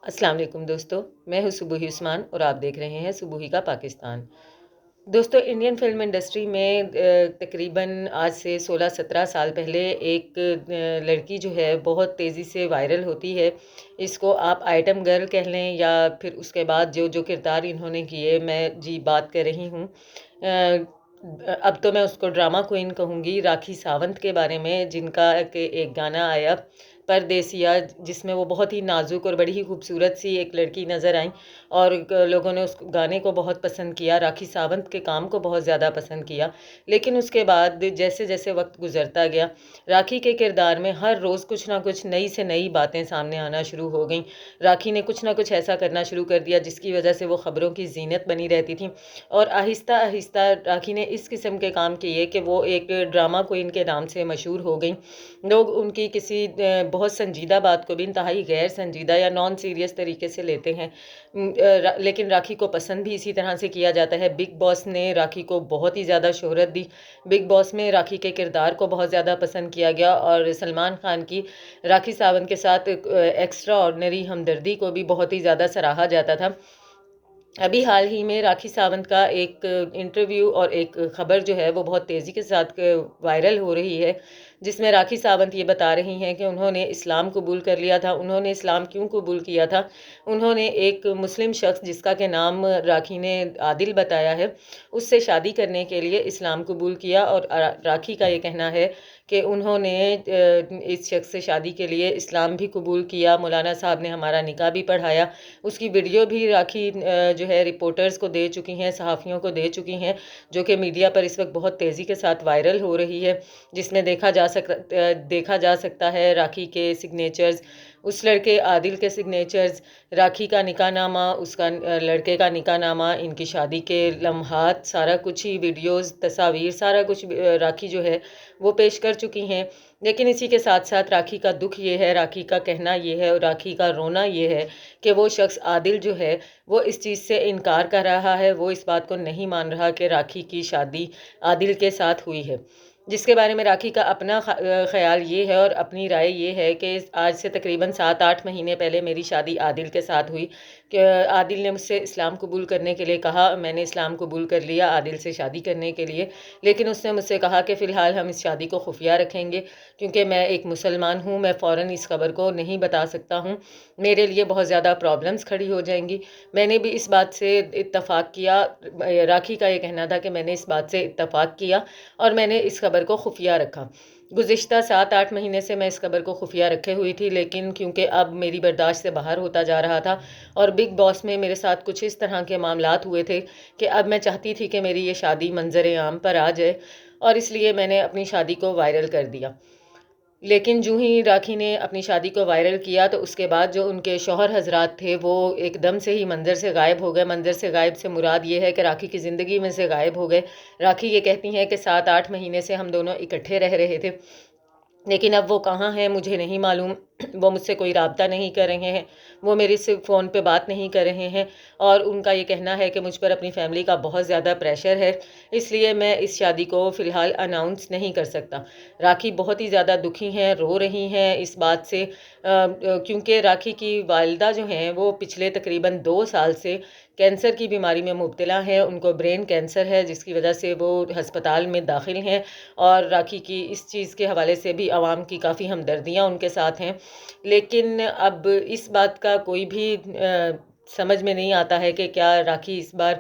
السلام علیکم دوستو، میں ہوں سبوہی عثمان اور آپ دیکھ رہے ہیں سبوہی کا پاکستان۔ دوستو، انڈین فلم انڈسٹری میں تقریباً آج سے 16-17 سال پہلے ایک لڑکی جو ہے بہت تیزی سے وائرل ہوتی ہے۔ اس کو آپ آئٹم گرل کہہ لیں یا پھر اس کے بعد جو کردار انہوں نے کیے، میں بات کر رہی ہوں اب تو میں اس کو ڈرامہ کوئین کہوں گی، راکھی ساونت کے بارے میں، جن کا کہ ایک گانا آیا پردیسیا، جس میں وہ بہت ہی نازک اور بڑی ہی خوبصورت سی ایک لڑکی نظر آئیں اور لوگوں نے اس گانے کو بہت پسند کیا، راکھی ساونت کے کام کو بہت زیادہ پسند کیا۔ لیکن اس کے بعد جیسے جیسے وقت گزرتا گیا، راکھی کے کردار میں ہر روز کچھ نہ کچھ نئی سے نئی باتیں سامنے آنا شروع ہو گئیں۔ راکھی نے کچھ نہ کچھ ایسا کرنا شروع کر دیا جس کی وجہ سے وہ خبروں کی زینت بنی رہتی تھیں، اور آہستہ آہستہ راکھی نے اس قسم کے کام کیے کہ وہ ایک ڈرامہ کوئین کے نام سے مشہور ہو گئیں۔ لوگ ان کی کسی بہت سنجیدہ بات کو بھی انتہائی غیر سنجیدہ یا نان سیریس طریقے سے لیتے ہیں، لیکن راکھی کو پسند بھی اسی طرح سے کیا جاتا ہے۔ بگ باس نے راکھی کو بہت ہی زیادہ شہرت دی، بگ باس میں راکھی کے کردار کو بہت زیادہ پسند کیا گیا، اور سلمان خان کی راکھی ساونت کے ساتھ ایکسٹرا آرڈنری ہمدردی کو بھی بہت ہی زیادہ سراہا جاتا تھا۔ ابھی حال ہی میں راکھی ساونت کا ایک انٹرویو اور ایک خبر جو ہے وہ بہت تیزی کے ساتھ وائرل ہو رہی ہے، جس میں راکھی ساونت یہ بتا رہی ہیں کہ انہوں نے اسلام قبول کر لیا تھا۔ انہوں نے اسلام کیوں قبول کیا تھا؟ انہوں نے ایک مسلم شخص جس کا کہ نام راکھی نے عادل بتایا ہے، اس سے شادی کرنے کے لیے اسلام قبول کیا، اور راکھی کا یہ کہنا ہے کہ انہوں نے اس شخص سے شادی کے لیے اسلام بھی قبول کیا، مولانا صاحب نے ہمارا نکاح بھی پڑھایا۔ اس کی ویڈیو بھی راکھی جو ہے رپورٹرز کو دے چکی ہیں، صحافیوں کو دے چکی ہیں، جو کہ میڈیا پر اس وقت بہت تیزی کے ساتھ وائرل ہو رہی ہے، جس میں دیکھا جا سکتا ہے راکھی کے سگنیچرز، اس لڑکے عادل کے سگنیچرز، راکھی کا نکاح نامہ، اس کا لڑکے کا نکاح نامہ، ان کی شادی کے لمحات، سارا کچھ ہی ویڈیوز، تصاویر، سارا کچھ راکھی جو ہے وہ پیش کر چکی ہیں۔ لیکن اسی کے ساتھ ساتھ راکھی کا دکھ یہ ہے، راکھی کا کہنا یہ ہے اور راکھی کا رونا یہ ہے کہ وہ شخص عادل جو ہے وہ اس چیز سے انکار کر رہا ہے، وہ اس بات کو نہیں مان رہا کہ راکھی کی شادی عادل کے ساتھ ہوئی ہے، جس کے بارے میں راکھی کا اپنا خیال یہ ہے اور اپنی رائے یہ ہے کہ آج سے تقریباً 7-8 مہینے پہلے میری شادی عادل کے ساتھ ہوئی، کہ عادل نے مجھ سے اسلام قبول کرنے کے لیے کہا، میں نے اسلام قبول کر لیا عادل سے شادی کرنے کے لیے، لیکن اس نے مجھ سے کہا کہ فی الحال ہم اس شادی کو خفیہ رکھیں گے، کیونکہ میں ایک مسلمان ہوں، میں فوراً اس خبر کو نہیں بتا سکتا ہوں، میرے لیے بہت زیادہ پرابلمز کھڑی ہو جائیں گی۔ میں نے بھی اس بات سے اتفاق کیا، راکھی کا یہ کہنا تھا کہ میں نے اس بات سے اتفاق کیا اور میں نے اس خبر کو خفیہ رکھا۔ گزشتہ 7-8 مہینے سے میں اس خبر کو خفیہ رکھے ہوئی تھی، لیکن کیونکہ اب میری برداشت سے باہر ہوتا جا رہا تھا اور بگ باس میں میرے ساتھ کچھ اس طرح کے معاملات ہوئے تھے کہ اب میں چاہتی تھی کہ میری یہ شادی منظر عام پر آ جائے، اور اس لیے میں نے اپنی شادی کو وائرل کر دیا۔ لیکن جو ہی راکھی نے اپنی شادی کو وائرل کیا تو اس کے بعد جو ان کے شوہر حضرات تھے وہ ایک دم سے ہی منظر سے غائب ہو گئے۔ منظر سے غائب سے مراد یہ ہے کہ راکھی کی زندگی میں سے غائب ہو گئے۔ راکھی یہ کہتی ہیں کہ 7-8 مہینے سے ہم دونوں اکٹھے رہ رہے تھے، لیکن اب وہ کہاں ہیں مجھے نہیں معلوم، وہ مجھ سے کوئی رابطہ نہیں کر رہے ہیں، وہ میری صرف فون پہ بات نہیں کر رہے ہیں، اور ان کا یہ کہنا ہے کہ مجھ پر اپنی فیملی کا بہت زیادہ پریشر ہے، اس لیے میں اس شادی کو فی الحال اناؤنس نہیں کر سکتا۔ راکھی بہت ہی زیادہ دکھی ہیں، رو رہی ہیں اس بات سے، کیونکہ راکھی کی والدہ جو ہیں وہ پچھلے تقریباً 2 سال سے کینسر کی بیماری میں مبتلا ہیں، ان کو برین کینسر ہے، جس کی وجہ سے وہ ہسپتال میں داخل ہیں، اور راکھی کی اس چیز کے حوالے سے بھی عوام کی کافی ہمدردیاں ان کے ساتھ ہیں۔ لیکن اب اس بات کا کوئی بھی سمجھ میں نہیں آتا ہے کہ کیا راکھی اس بار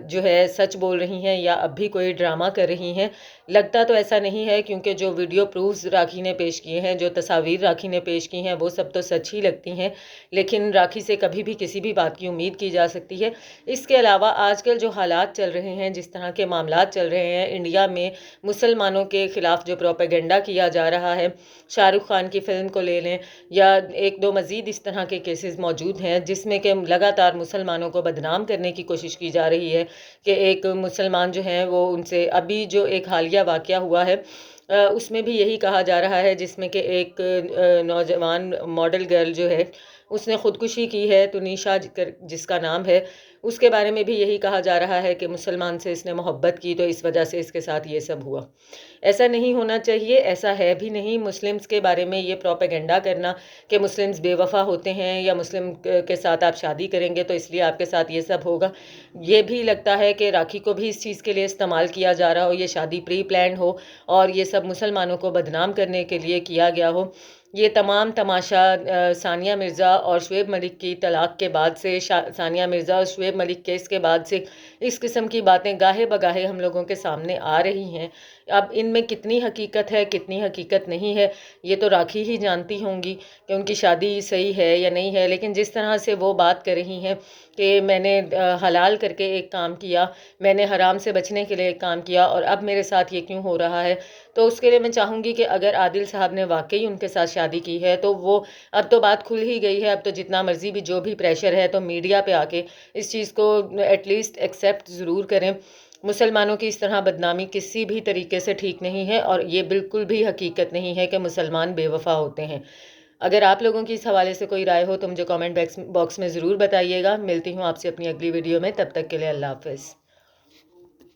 جو ہے سچ بول رہی ہیں یا اب بھی کوئی ڈرامہ کر رہی ہیں۔ لگتا تو ایسا نہیں ہے، کیونکہ جو ویڈیو پروفز راکھی نے پیش کیے ہیں، جو تصاویر راکھی نے پیش کی ہیں، وہ سب تو سچ ہی لگتی ہیں، لیکن راکھی سے کبھی بھی کسی بھی بات کی امید کی جا سکتی ہے۔ اس کے علاوہ آج کل جو حالات چل رہے ہیں، جس طرح کے معاملات چل رہے ہیں انڈیا میں، مسلمانوں کے خلاف جو پروپیگنڈا کیا جا رہا ہے، شاہ رخ خان کی فلم کو لے لیں یا ایک دو مزید اس طرح کے کیسز موجود ہیں، جس میں کہ لگاتار مسلمانوں کو بدنام کرنے کی کوشش کی جا رہی ہے، کہ ایک مسلمان جو ہیں وہ ان سے ابھی جو ایک حالیہ واقعہ ہوا ہے اس میں بھی یہی کہا جا رہا ہے، جس میں کہ ایک نوجوان ماڈل گرل جو ہے اس نے خودکشی کی ہے، تنیشا جس کا نام ہے، اس کے بارے میں بھی یہی کہا جا رہا ہے کہ مسلمان سے اس نے محبت کی تو اس وجہ سے اس کے ساتھ یہ سب ہوا۔ ایسا نہیں ہونا چاہیے، ایسا ہے بھی نہیں۔ مسلمز کے بارے میں یہ پروپیگنڈا کرنا کہ مسلمز بے وفا ہوتے ہیں یا مسلم کے ساتھ آپ شادی کریں گے تو اس لیے آپ کے ساتھ یہ سب ہوگا، یہ بھی لگتا ہے کہ راکھی کو بھی اس چیز کے لیے استعمال کیا جا رہا ہو، یہ شادی پری پلانڈ ہو اور یہ سب مسلمانوں کو بدنام کرنے کے لیے کیا گیا ہو۔ یہ تمام تماشا ثانیہ مرزا اور شعیب ملک کی طلاق کے بعد سے، ثانیہ مرزا اور شعیب ملک کیس کے بعد سے اس قسم کی باتیں گاہے بگاہے ہم لوگوں کے سامنے آ رہی ہیں۔ اب ان میں کتنی حقیقت ہے کتنی حقیقت نہیں ہے یہ تو راکھی ہی جانتی ہوں گی کہ ان کی شادی صحیح ہے یا نہیں ہے، لیکن جس طرح سے وہ بات کر رہی ہیں کہ میں نے حلال کر کے ایک کام کیا، میں نے حرام سے بچنے کے لیے ایک کام کیا اور اب میرے ساتھ یہ کیوں ہو رہا ہے، تو اس کے لیے میں چاہوں گی کہ اگر عادل صاحب نے واقعی ان کے ساتھ شادی کی ہے تو وہ اب تو بات کھل ہی گئی ہے، اب تو جتنا مرضی بھی جو بھی پریشر ہے تو میڈیا پہ آ کے اس چیز کو ایٹ لیسٹ ایکسیپٹ ضرور کریں۔ مسلمانوں کی اس طرح بدنامی کسی بھی طریقے سے ٹھیک نہیں ہے اور یہ بالکل بھی حقیقت نہیں ہے کہ مسلمان بے وفا ہوتے ہیں۔ اگر آپ لوگوں کی اس حوالے سے کوئی رائے ہو تو مجھے کامنٹ باکس میں ضرور بتائیے گا۔ ملتی ہوں آپ سے اپنی اگلی ویڈیو میں، تب تک کے لیے اللہ حافظ۔